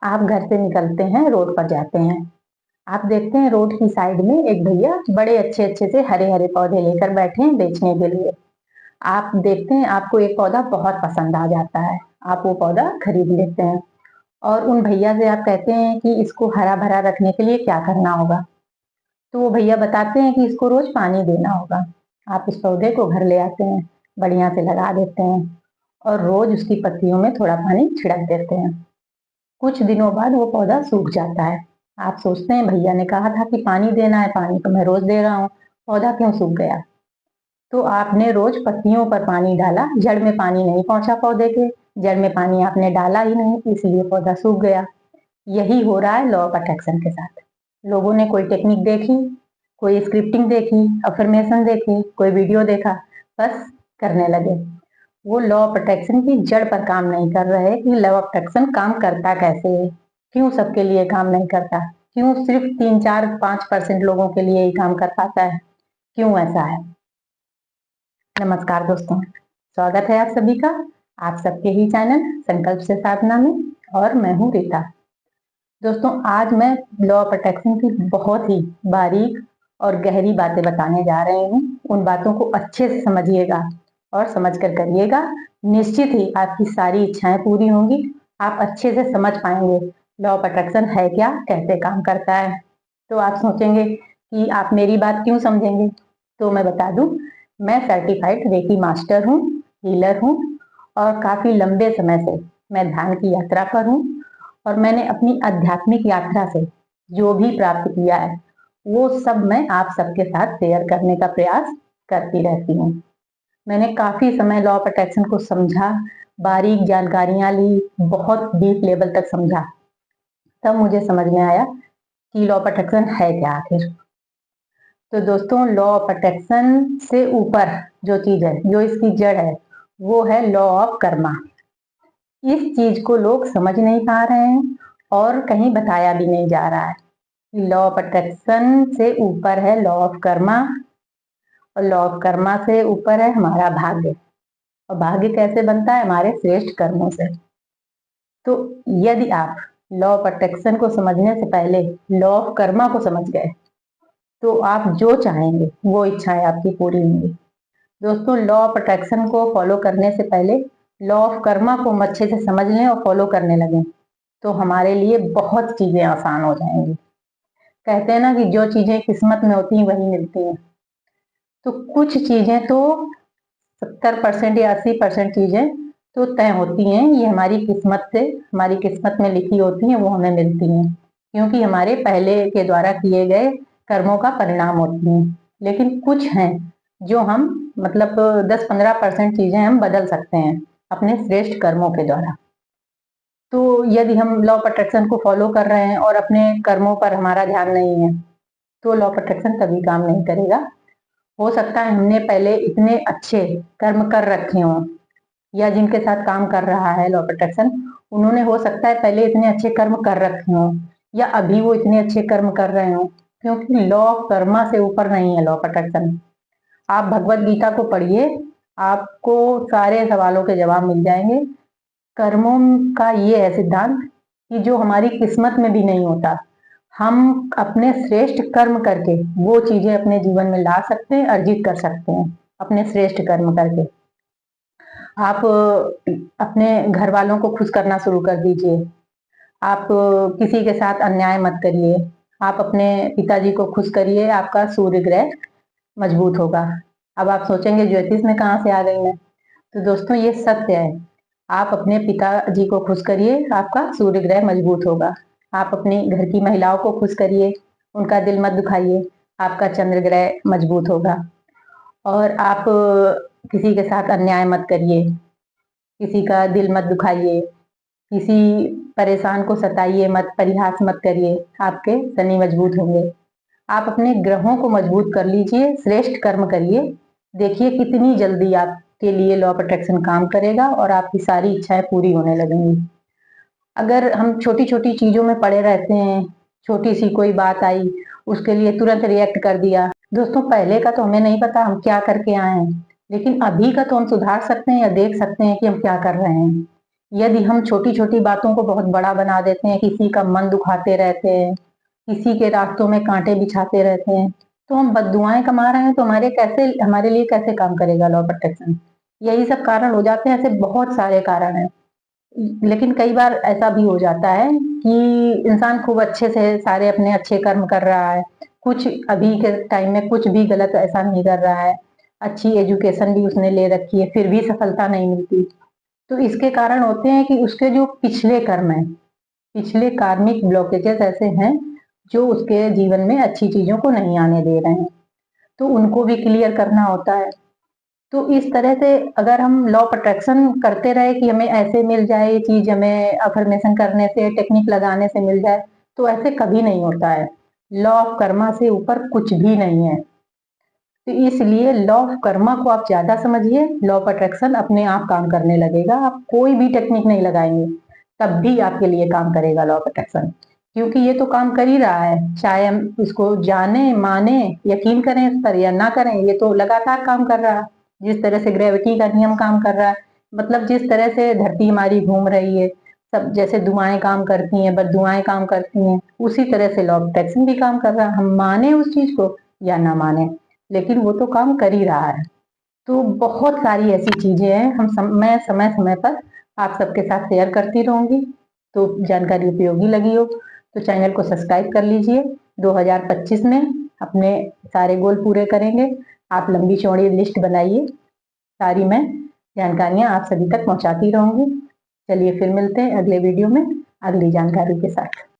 आप घर से निकलते हैं, रोड पर जाते हैं। आप देखते हैं रोड की साइड में एक भैया बड़े अच्छे-अच्छे से हरे-हरे पौधे लेकर बैठे हैं बेचने के लिए। आप देखते हैं आपको एक पौधा बहुत पसंद आ जाता है, आप वो पौधा खरीद लेते हैं और उन भैया से आप कहते हैं कि इसको हरा-भरा रखने के लिए क्या करना होगा? तो वो भैया बताते हैं कि इसको रोज़ पानी देना होगा। आप उस पौधे को घर ले आते हैं, बढ़िया से लगा देते हैं और रोज़ उसकी पत्तियों में थोड़ा पानी छिड़क देते हैं। कुछ दिनों बाद वो पौधा सूख जाता है। आप सोचते हैं भैया ने कहा था कि पानी देना है, पानी तो मैं रोज दे रहा हूँ, पौधा क्यों सूख गया? तो आपने रोज पत्तियों पर पानी डाला, जड़ में पानी नहीं पहुंचा पौधे के, जड़ में पानी आपने डाला ही नहीं, इसलिए पौधा सूख गया। यही हो रहा है लॉ ऑफ अट्रैक्शन के साथ। लोगों ने कोई टेक्निक देखी, कोई स्क्रिप्टिंग देखी, अफर्मेशन देखी, कोई वीडियो देखा, बस करने लगे। वो लॉ ऑफ अट्रैक्शन की जड़ पर काम नहीं कर रहे कि लॉ ऑफ अट्रैक्शन काम करता कैसे है, क्यों सबके लिए काम नहीं करता, क्यों सिर्फ 3, 4, 5% लोगों के लिए ही काम कर पाता है, क्यों ऐसा है। नमस्कार दोस्तों, स्वागत है आप सभी का आप सबके ही चैनल संकल्प से साधना में और मैं हूँ रीता। दोस्तों आज मैं लॉ ऑफ अट्रैक्शन की बहुत ही बारीक और गहरी बातें बताने जा रही हूँ। उन बातों को अच्छे से समझिएगा और समझ कर करिएगा, निश्चित ही आपकी सारी इच्छाएं पूरी होंगी। आप अच्छे से समझ पाएंगे लॉ ऑफ अट्रैक्शन है क्या, कैसे काम करता है। तो आप सोचेंगे कि आप मेरी बात क्यों समझेंगे, तो मैं बता दूं, मैं सर्टिफाइड रेकी मास्टर हूँ, हीलर हूँ और काफी लंबे समय से मैं ध्यान की यात्रा पर हूँ और मैंने अपनी आध्यात्मिक यात्रा से जो भी प्राप्त किया है वो सब मैं आप सबके साथ शेयर करने का प्रयास करती रहती हूँ। मैंने काफी समय लॉ ऑफ अट्रैक्शन को समझा, बारीक जानकारियां ली, बहुत डीप लेवल तक समझा, तब मुझे समझ में आया कि लॉ ऑफ अट्रैक्शन है क्या आखिर। तो दोस्तों लॉ ऑफ अट्रैक्शन से ऊपर जो चीज है, जो इसकी जड़ है, वो है लॉ ऑफ कर्मा। इस चीज को लोग समझ नहीं पा रहे हैं और कहीं बताया भी नहीं जा रहा है। लॉ ऑफ अट्रैक्शन से ऊपर है लॉ ऑफ कर्मा और लॉ ऑफ कर्मा से ऊपर है हमारा भाग्य। और भाग्य कैसे बनता है? हमारे श्रेष्ठ कर्मों से। तो यदि आप लॉ ऑफ अट्रैक्शन को समझने से पहले लॉ ऑफ कर्मा को समझ गए तो आप जो चाहेंगे वो इच्छाएं आपकी पूरी होंगी। दोस्तों लॉ ऑफ अट्रैक्शन को फॉलो करने से पहले लॉ ऑफ कर्मा को हम अच्छे से समझ लें और फॉलो करने लगें तो हमारे लिए बहुत चीजें आसान हो जाएंगी। कहते हैं ना कि जो चीजें किस्मत में होती हैं वही मिलती हैं। तो कुछ चीजें तो 70% या 80% चीजें तो तय होती हैं, ये हमारी किस्मत से, हमारी किस्मत में लिखी होती हैं, वो हमें मिलती हैं क्योंकि हमारे पहले के द्वारा किए गए कर्मों का परिणाम होती हैं। लेकिन कुछ हैं जो हम मतलब 10-15% चीजें हम बदल सकते हैं अपने श्रेष्ठ कर्मों के द्वारा। तो यदि हम लॉ ऑफ अट्रैक्शन को फॉलो कर रहे हैं और अपने कर्मों पर हमारा ध्यान नहीं है तो लॉ ऑफ अट्रैक्शन कभी काम नहीं करेगा। हो सकता है हमने पहले इतने अच्छे कर्म कर रखे हों या जिनके साथ काम कर रहा है लॉ ऑफ अट्रैक्शन, उन्होंने हो सकता है पहले इतने अच्छे कर्म कर रखे हों या अभी वो इतने अच्छे कर्म कर रहे हों, क्योंकि लॉ ऑफ कर्मा से ऊपर नहीं है लॉ ऑफ अट्रैक्शन। आप भगवत गीता को पढ़िए, आपको सारे सवालों के जवाब मिल जाएंगे। कर्मों का ये है सिद्धांत कि जो हमारी किस्मत में भी नहीं होता, हम अपने श्रेष्ठ कर्म करके वो चीजें अपने जीवन में ला सकते हैं, अर्जित कर सकते हैं अपने श्रेष्ठ कर्म करके। आप अपने घर वालों को खुश करना शुरू कर दीजिए। आप किसी के साथ अन्याय मत करिए। आप अपने पिताजी को खुश करिए, आपका सूर्य ग्रह मजबूत होगा। अब आप सोचेंगे ज्योतिष में कहाँ से आ गई मैं? तो दोस्तों ये सत्य है। आप अपने पिताजी को खुश करिए, आपका सूर्य ग्रह मजबूत होगा। आप अपनी घर की महिलाओं को खुश करिए, उनका दिल मत दुखाइए, आपका चंद्र ग्रह मजबूत होगा। और आप किसी के साथ अन्याय मत करिए, किसी का दिल मत दुखाइए, किसी परेशान को सताइए मत, परिहास मत करिए, आपके शनि मजबूत होंगे। आप अपने ग्रहों को मजबूत कर लीजिए, श्रेष्ठ कर्म करिए, देखिए कितनी जल्दी आपके लिए लॉ ऑफ अट्रैक्शन काम करेगा और आपकी सारी इच्छाएं पूरी होने लगेंगी। अगर हम छोटी छोटी चीजों में पड़े रहते हैं, छोटी सी कोई बात आई उसके लिए तुरंत रिएक्ट कर दिया। दोस्तों पहले का तो हमें नहीं पता हम क्या करके आए हैं, लेकिन अभी का तो हम सुधार सकते हैं या देख सकते हैं कि हम क्या कर रहे हैं। यदि हम छोटी-छोटी बातों को बहुत बड़ा बना देते हैं, किसी का मन दुखाते रहते हैं, किसी के रास्तों में काँटे बिछाते रहते हैं, तो हम बददुआएँ कमा रहे हैं, तो हमारे लिए कैसे काम करेगा लॉ ऑफ अट्रैक्शन? यही सब कारण हो जाते हैं, ऐसे बहुत सारे कारण हैं। लेकिन कई बार ऐसा भी हो जाता है कि इंसान खूब अच्छे से सारे अपने अच्छे कर्म कर रहा है, कुछ अभी के टाइम में कुछ भी गलत ऐसा नहीं कर रहा है, अच्छी एजुकेशन भी उसने ले रखी है, फिर भी सफलता नहीं मिलती। तो इसके कारण होते हैं कि उसके जो पिछले कर्म हैं, पिछले कार्मिक ब्लॉकेजेस ऐसे हैं, जो उसके जीवन में अच्छी चीज़ों को नहीं आने दे रहे हैं, तो उनको भी क्लियर करना होता है। तो इस तरह से अगर हम लॉ ऑफ अट्रैक्शन करते रहे कि हमें ऐसे मिल जाए ये चीज़, हमें अफ़र्मेशन करने से, टेक्निक लगाने से मिल जाए, तो ऐसे कभी नहीं होता है। लॉ ऑफ कर्मा से ऊपर कुछ भी नहीं है। तो इसलिए लॉ ऑफ कर्मा को आप ज़्यादा समझिए, लॉ ऑफ अट्रैक्शन अपने आप काम करने लगेगा। आप कोई भी टेक्निक नहीं लगाएँगे, तब भी आपके लिए काम करेगा लॉ ऑफ अट्रैक्शन। क्योंकि ये तो काम कर ही रहा है, चाहे हम इसको जाने, माने, यकीन करें इस पर या ना करें, ये तो लगातार काम कर रहा है। जिस तरह से ग्रेविटी का नियम काम कर रहा है, मतलब जिस तरह से धरती हमारी घूम रही है, सब जैसे दुआएँ काम करती हैं, बददुआएँ काम करती हैं, उसी तरह से लॉ ऑफ अट्रैक्शन भी काम कर रहा है। हम माने उस चीज़ को या ना माने, लेकिन वो तो काम कर ही रहा है। तो बहुत सारी ऐसी चीज़ें हैं, मैं समय-समय पर आप सबके साथ शेयर करती रहूँगी। तो जानकारी उपयोगी लगी हो, तो चैनल को सब्सक्राइब कर लीजिए। 2025 में अपने सारे गोल पूरे करेंगे। आप लंबी-चौड़ी लिस्ट बनाइए, सारी मैं जानकारियाँ आप सभी तक पहुँचाती रहूँगी। चलिए फिर मिलते हैं अगले वीडियो में, अगली जानकारी के साथ।